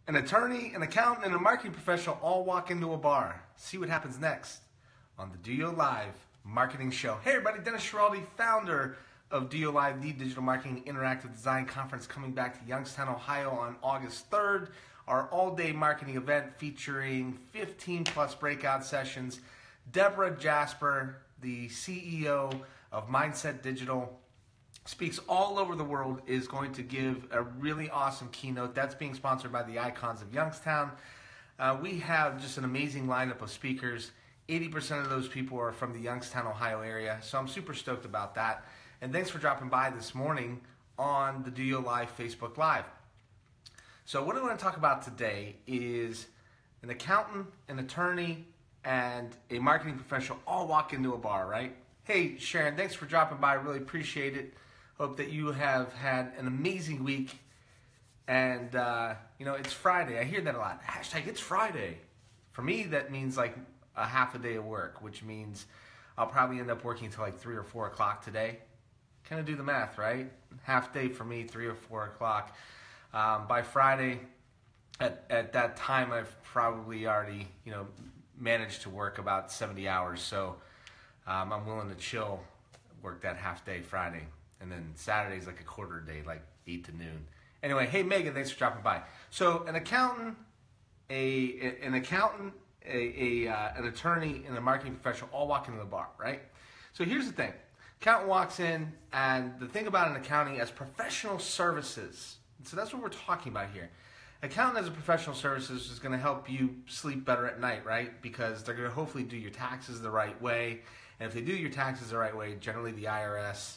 An attorney, an accountant, and a marketing professional all walk into a bar. See what happens next on the DOYO Live Marketing Show. Hey everybody, Dennis Schiraldi, founder of DOYO Live, the Digital Marketing Interactive Design Conference, coming back to Youngstown, Ohio on August 3rd. Our all-day marketing event featuring 15 plus breakout sessions. Deborah Jasper, the CEO of Mindset Digital, speaks all over the world, is going to give a really awesome keynote. That's being sponsored by the Icons of Youngstown. We have just an amazing lineup of speakers. 80% of those people are from the Youngstown, Ohio area, so I'm super stoked about that. And thanks for dropping by this morning on the DOYO Live Facebook Live. So what I want to talk about today is an accountant, an attorney, and a marketing professional all walk into a bar, right? Hey Sharon, thanks for dropping by. I really appreciate it. Hope that you have had an amazing week. And, it's Friday. I hear that a lot. Hashtag it's Friday. For me, that means like a half a day of work, which means I'll probably end up working until like 3 or 4 o'clock today. Kind of do the math, right? Half day for me, 3 or 4 o'clock. By Friday, at that time, I've probably already, managed to work about 70 hours. So I'm willing to chill, work that half day Friday. And then Saturday's like a quarter day, like 8 to noon. Anyway, hey Megan, thanks for dropping by. So an accountant, an attorney, and a marketing professional all walk into the bar, right? So here's the thing. Accountant walks in, and the thing about an accounting as professional services, so that's what we're talking about here. Accountant as a professional services is going to help you sleep better at night, right? Because they're going to hopefully do your taxes the right way. And if they do your taxes the right way, generally the IRS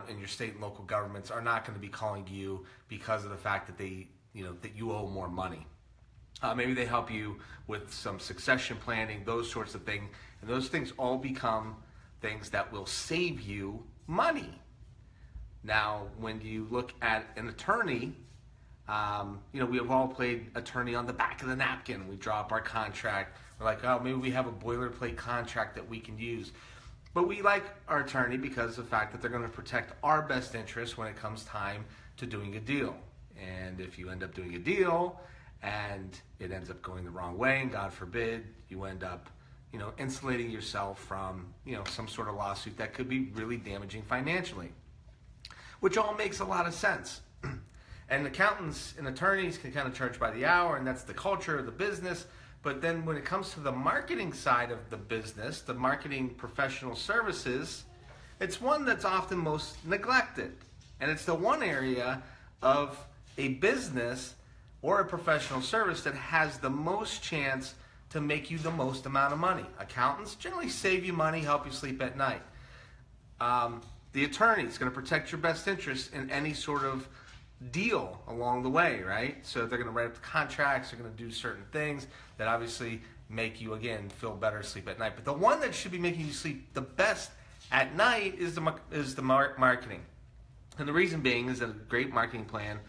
and your state and local governments are not going to be calling you because of the fact that that you owe more money. Maybe they help you with some succession planning, those sorts of things. And those things all become things that will save you money. Now, when you look at an attorney, we have all played attorney on the back of the napkin. We draw up our contract. We're like, oh, maybe we have a boilerplate contract that we can use. But we like our attorney because of the fact that they're going to protect our best interests when it comes time to doing a deal. And if you end up doing a deal and it ends up going the wrong way, and God forbid, you end up, insulating yourself from, some sort of lawsuit that could be really damaging financially, which all makes a lot of sense. And accountants and attorneys can kind of charge by the hour, and that's the culture of the business. But then when it comes to the marketing side of the business, the marketing professional services, it's one that's often most neglected. And it's the one area of a business or a professional service that has the most chance to make you the most amount of money. Accountants generally save you money, help you sleep at night. The attorney is going to protect your best interests in any sort of deal along the way, right? So they're going to write up the contracts, they're going to do certain things that obviously make you, again, feel better, sleep at night. But the one that should be making you sleep the best at night is the marketing. And the reason being is that a great marketing plan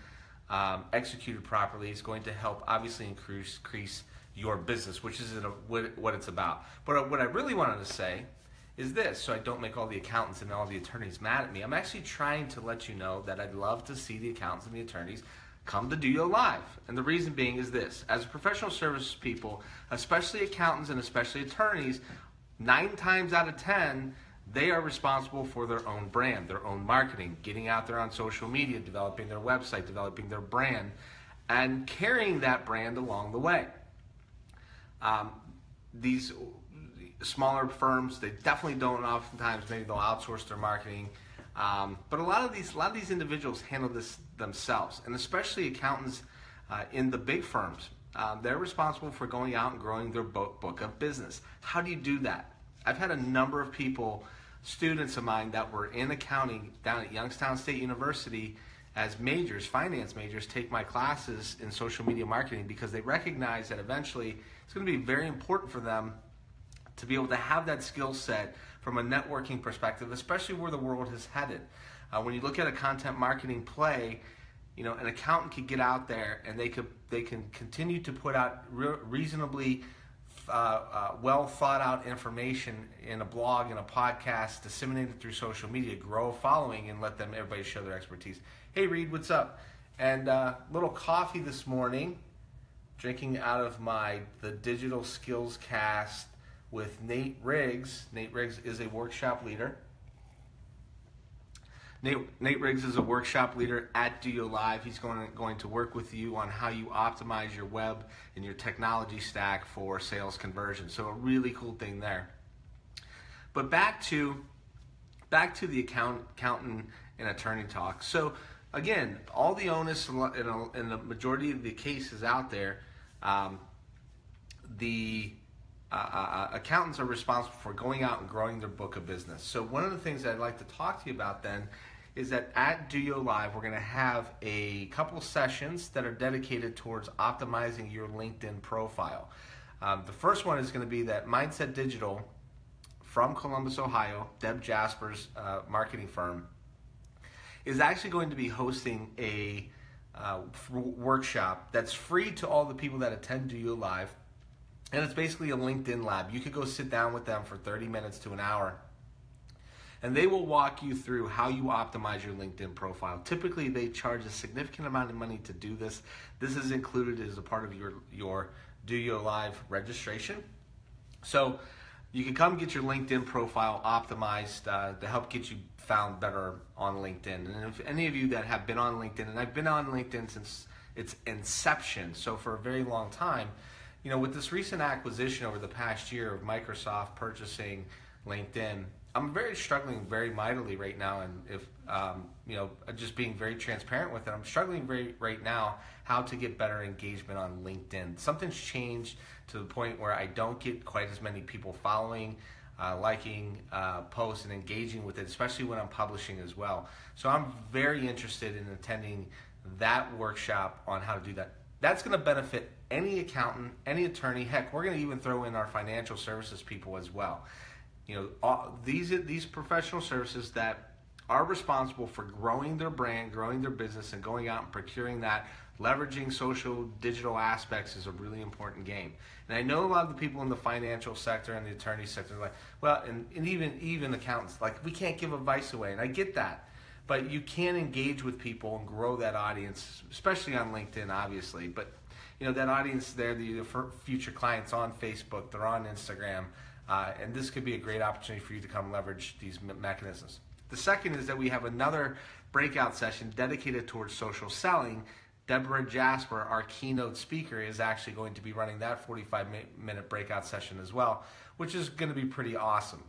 executed properly is going to help obviously increase your business, which is what it's about. But what I really wanted to say is this, so I don't make all the accountants and all the attorneys mad at me. I'm actually trying to let you know that I'd love to see the accountants and the attorneys come to DOYO Live. And the reason being is this. As professional service people, especially accountants and especially attorneys, 9 times out of 10, they are responsible for their own brand, their own marketing, getting out there on social media, developing their website, developing their brand, and carrying that brand along the way. These smaller firms, they definitely don't oftentimes, maybe they'll outsource their marketing. But a lot of these individuals handle this themselves, and especially accountants in the big firms. They're responsible for going out and growing their book of business. How do you do that? I've had a number of people, students of mine that were in accounting down at Youngstown State University as majors, finance majors, take my classes in social media marketing because they recognize that eventually it's going to be very important for them to be able to have that skill set from a networking perspective, especially where the world has headed. When you look at a content marketing play, an accountant could get out there and they can continue to put out reasonably well thought out information in a blog, in a podcast, disseminate it through social media, grow a following, and let everybody show their expertise. Hey Reed, what's up? And little coffee this morning drinking out of the digital skills cast with Nate Riggs. Nate Riggs is a workshop leader. Nate Riggs is a workshop leader at DOYO Live. He's going to work with you on how you optimize your web and your technology stack for sales conversion. So a really cool thing there. But back to the accountant and attorney talk. So again, all the onus in the majority of the cases out there, the accountants are responsible for going out and growing their book of business. So one of the things that I'd like to talk to you about then is that at DOYO Live, we're going to have a couple sessions that are dedicated towards optimizing your LinkedIn profile. The first one is going to be that Mindset Digital from Columbus, Ohio, Deb Jasper's marketing firm, is actually going to be hosting a workshop that's free to all the people that attend DOYO Live. And it's basically a LinkedIn lab. You could go sit down with them for 30 minutes to an hour, and they will walk you through how you optimize your LinkedIn profile. Typically, they charge a significant amount of money to do this. This is included as a part of your DOYO Live registration. So you can come get your LinkedIn profile optimized to help get you found better on LinkedIn. And if any of you that have been on LinkedIn, and I've been on LinkedIn since its inception, so for a very long time, you know, with this recent acquisition over the past year of Microsoft purchasing LinkedIn, I'm struggling very mightily right now, and if you know, just being very transparent with it, I'm struggling right now how to get better engagement on LinkedIn. Something's changed to the point where I don't get quite as many people following, liking posts and engaging with it, especially when I'm publishing as well. So I'm very interested in attending that workshop on how to do that. That's going to benefit any accountant, any attorney. Heck, we're going to even throw in our financial services people as well. You know, these professional services that are responsible for growing their brand, growing their business, and going out and procuring that, leveraging social digital aspects is a really important game. And I know a lot of the people in the financial sector and the attorney sector are like, well, and even accountants, like, we can't give advice away, and I get that. But you can engage with people and grow that audience, especially on LinkedIn, obviously. But you know, that audience there, the future clients on Facebook, they're on Instagram, and this could be a great opportunity for you to come leverage these mechanisms. The second is that we have another breakout session dedicated towards social selling. Deborah Jasper, our keynote speaker, is actually going to be running that 45-minute breakout session as well, which is going to be pretty awesome.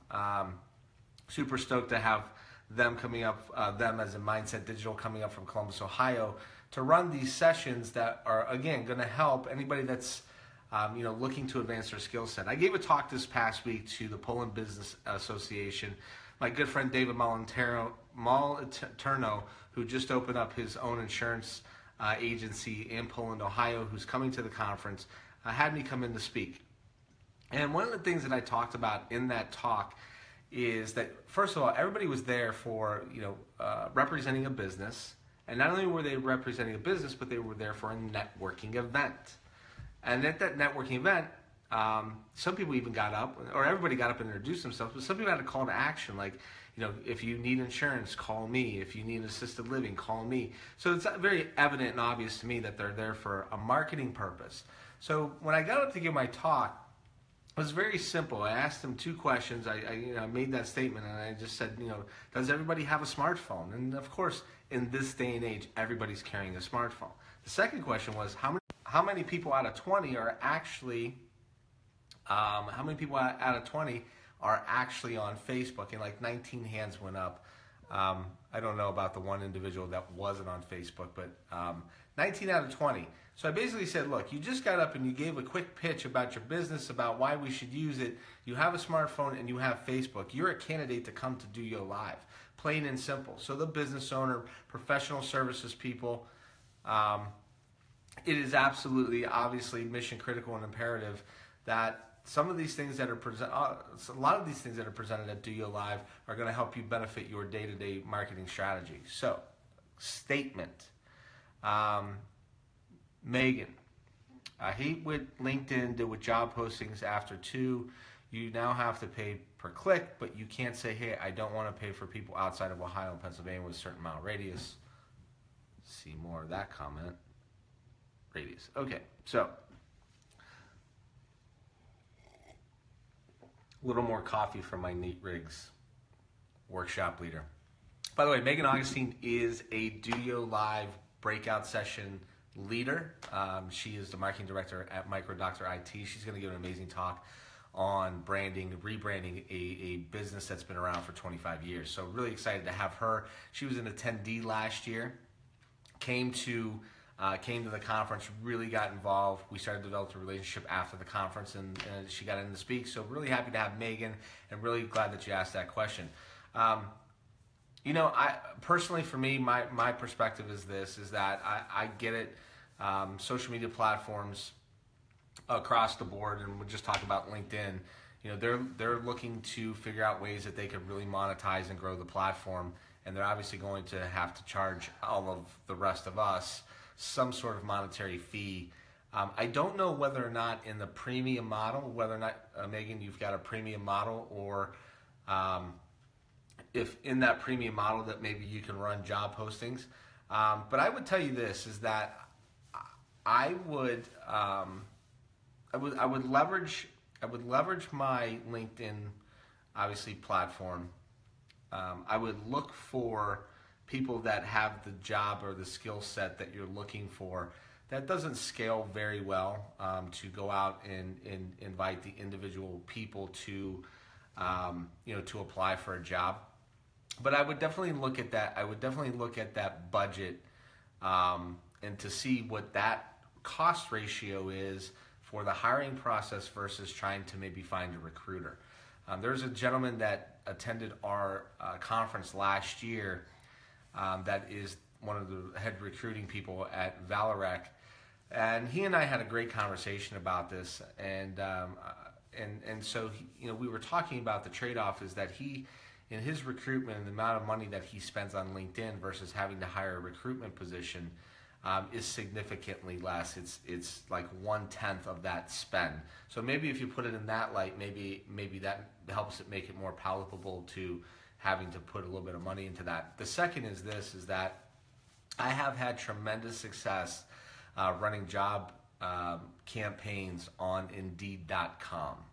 Super stoked to have them coming up, them as a Mindset Digital coming up from Columbus, Ohio, to run these sessions that are, again, going to help anybody that's you know, looking to advance their skill set. I gave a talk this past week to the Poland Business Association. My good friend David Moliterno, who just opened up his own insurance agency in Poland, Ohio, who's coming to the conference, had me come in to speak. And one of the things that I talked about in that talk is that, first of all, everybody was there for, you know, representing a business. And not only were they representing a business, but they were there for a networking event. And at that networking event, some people even got up, or everybody got up and introduced themselves, but some people had a call to action, like, you know, if you need insurance, call me. If you need assisted living, call me. So it's very evident and obvious to me that they're there for a marketing purpose. So when I got up to give my talk, it was very simple. I asked them two questions. I made that statement, and I just said, you know, does everybody have a smartphone? And of course, in this day and age, everybody's carrying a smartphone. The second question was, how many people out of 20 are actually on Facebook? And like 19 hands went up. I don't know about the one individual that wasn't on Facebook, but 19 out of 20. So I basically said, look, you just got up and you gave a quick pitch about your business, about why we should use it. You have a smartphone and you have Facebook. You're a candidate to come to DOYO Live, plain and simple. So the business owner, professional services people, it is absolutely, obviously, mission critical and imperative that some of these things that are a lot of these things that are presented at DOYO Live are going to help you benefit your day-to-day marketing strategy. So, statement. Megan, I hate what LinkedIn did with job postings after 2. You now have to pay per click, but you can't say, hey, I don't want to pay for people outside of Ohio and Pennsylvania with a certain amount of radius. See more of that comment. Radius. Okay, so A little more coffee from my Nate Riggs, workshop leader. By the way, Megan Augustine is a DOYO Live breakout session leader. She is the marketing director at Micro Doctor IT. She's going to give an amazing talk on branding, rebranding a business that's been around for 25 years. So really excited to have her. She was an attendee last year, came to the conference, really got involved. We started developing a relationship after the conference, and she got in to speak. So really happy to have Megan, and really glad that you asked that question. I personally, for me, my perspective is this: is that I get it. Social media platforms across the board, and we'll just talk about LinkedIn. They're looking to figure out ways that they could really monetize and grow the platform, and they're obviously going to have to charge all of the rest of us some sort of monetary fee. I don't know whether or not in the premium model, whether or not, Megan, you've got a premium model, or if in that premium model that maybe you can run job postings. But I would tell you this, is that I would leverage my LinkedIn, obviously, platform. I would look for people that have the job or the skill set that you're looking for. That doesn't scale very well to go out and invite the individual people to to apply for a job. But I would definitely look at that. I would definitely look at that budget and to see what that cost ratio is for the hiring process versus trying to maybe find a recruiter. There's a gentleman that attended our conference last year that is one of the head recruiting people at Valorec, and he and I had a great conversation about this, and so we were talking about the trade-off is that he, in his recruitment, and the amount of money that he spends on LinkedIn versus having to hire a recruitment position is significantly less. It's like 1/10 of that spend. So maybe if you put it in that light, maybe that helps it make it more palatable to having to put a little bit of money into that. The second is this, is that I have had tremendous success running job campaigns on Indeed.com.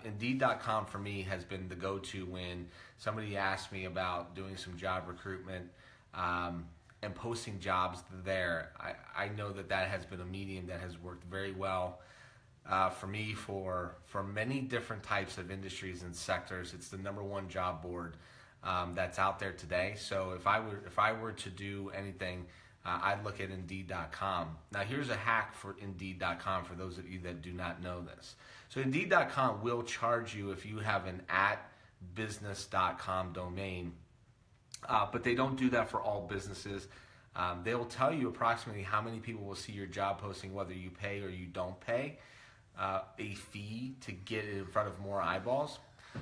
Indeed.com for me has been the go-to when somebody asks me about doing some job recruitment and posting jobs there. I know that has been a medium that has worked very well for me for many different types of industries and sectors. It's the #1 job board that's out there today. So if I were to do anything, I'd look at Indeed.com. Now here's a hack for Indeed.com for those of you that do not know this. So Indeed.com will charge you if you have an @business.com domain, but they don't do that for all businesses. They will tell you approximately how many people will see your job posting, whether you pay or you don't pay a fee to get it in front of more eyeballs.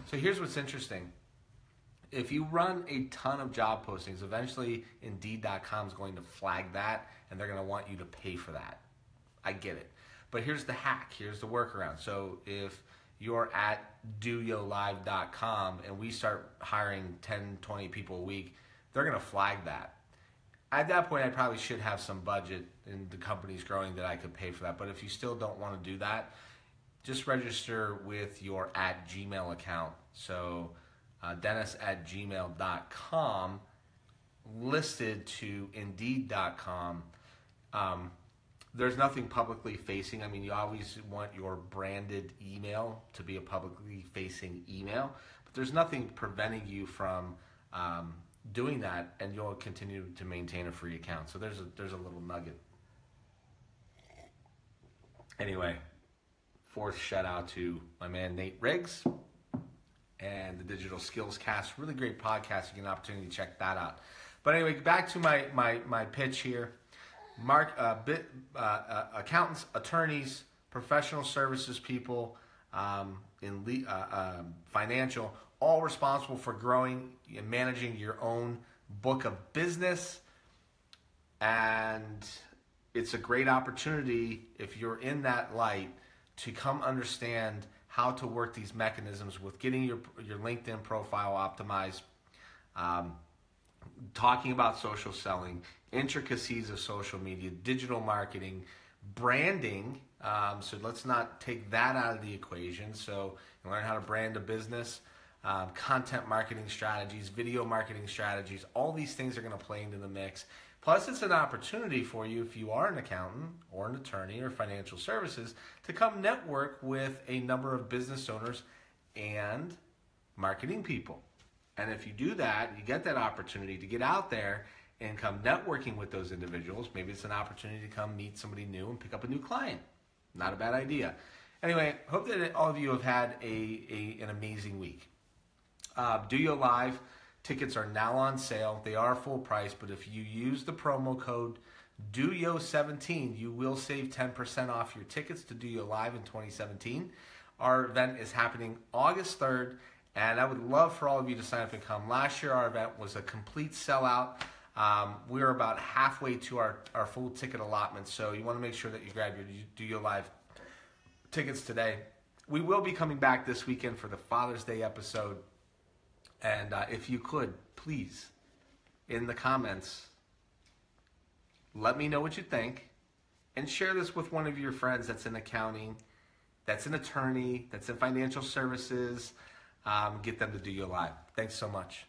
So here's what's interesting. If you run a ton of job postings, eventually Indeed.com is going to flag that, and they're going to want you to pay for that. I get it. But here's the hack. Here's the workaround. So if you're at DOYOLive.com and we start hiring 10, 20 people a week, they're going to flag that. At that point, I probably should have some budget, and the company's growing, that I could pay for that. But if you still don't want to do that, just register with your @Gmail account. So Dennis@gmail.com listed to Indeed.com. There's nothing publicly facing. I mean, you always want your branded email to be a publicly facing email, but there's nothing preventing you from doing that, and you'll continue to maintain a free account. So there's a little nugget. Anyway, fourth shout out to my man Nate Riggs and the Digital Skills Cast. Really great podcast. You get an opportunity to check that out. But anyway, back to my pitch here. Accountants, attorneys, professional services people, in financial, all responsible for growing and managing your own book of business. And it's a great opportunity, if you're in that light, to come understand how to work these mechanisms with getting your LinkedIn profile optimized, talking about social selling, intricacies of social media, digital marketing, branding. So let's not take that out of the equation. So and learn how to brand a business, content marketing strategies, video marketing strategies. All these things are going to play into the mix. Plus, it's an opportunity for you, if you are an accountant or an attorney or financial services, to come network with a number of business owners and marketing people. And if you do that, you get that opportunity to get out there and come networking with those individuals. Maybe it's an opportunity to come meet somebody new and pick up a new client. Not a bad idea. Anyway, hope that all of you have had an amazing week. DOYO Live tickets are now on sale. They are full price, but if you use the promo code DOYO17, you will save 10% off your tickets to DOYO Live in 2017. Our event is happening August 3rd, and I would love for all of you to sign up and come. Last year, our event was a complete sellout. We're about halfway to our full ticket allotment, so you want to make sure that you grab your DOYO Live tickets today. We will be coming back this weekend for the Father's Day episode. And if you could, please, in the comments, let me know what you think, and share this with one of your friends that's in accounting, that's an attorney, that's in financial services. Get them to DOYO Live. Thanks so much.